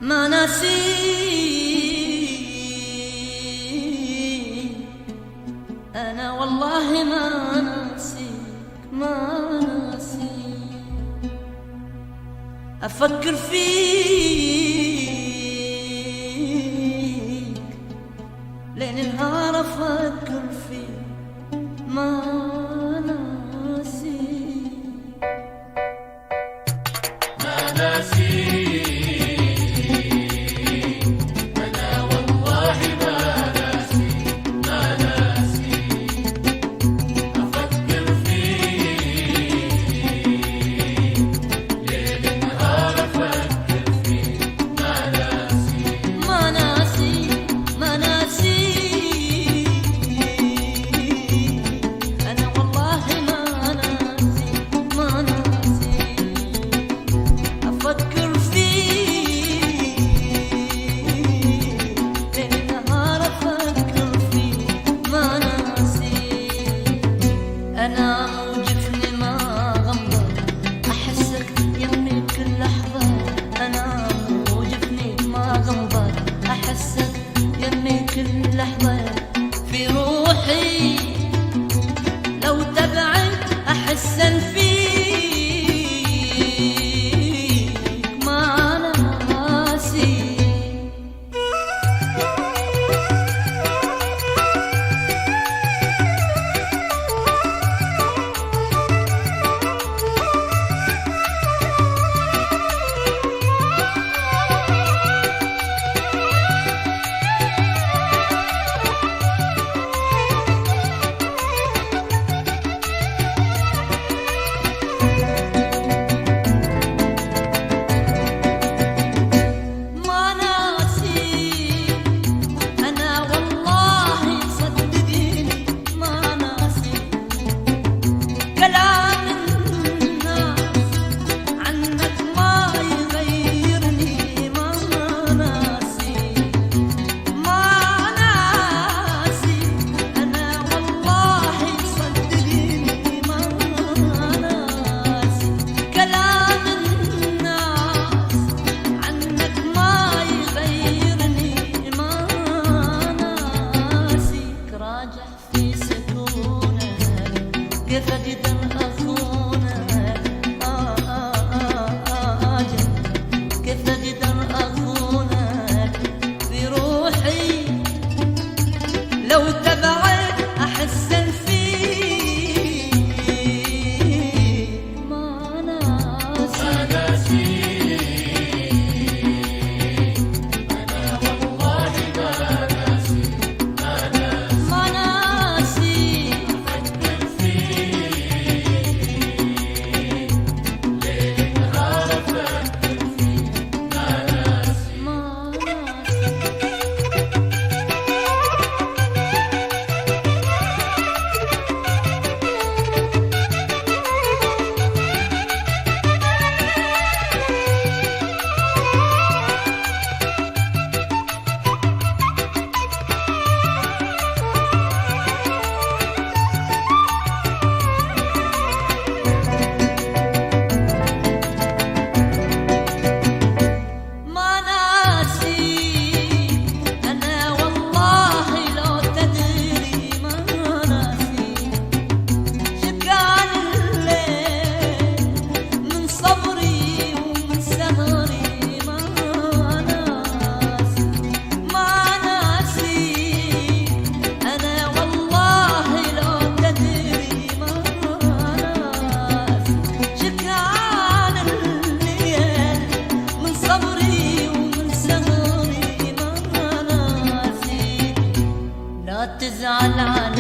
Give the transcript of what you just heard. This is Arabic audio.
ما ناسيك، أنا والله ما ناسيك، ما ناسيك. أفكر فيك ليل نهار، أفكر فيك ما ناسيك، ما ناسيك. أنا موجفني ما غمضة، أحسك يمي كل لحظة. أنا موجفني ما غمضة، أحسك يمي كل لحظة. في روحي لو تبعد أحسن فيك ما ناسيك. كيف أقدر أخونك؟ كيف أقدر أخونك؟ في روحي لو تبعد أحسن فيك ما ناسيك. تزعل عني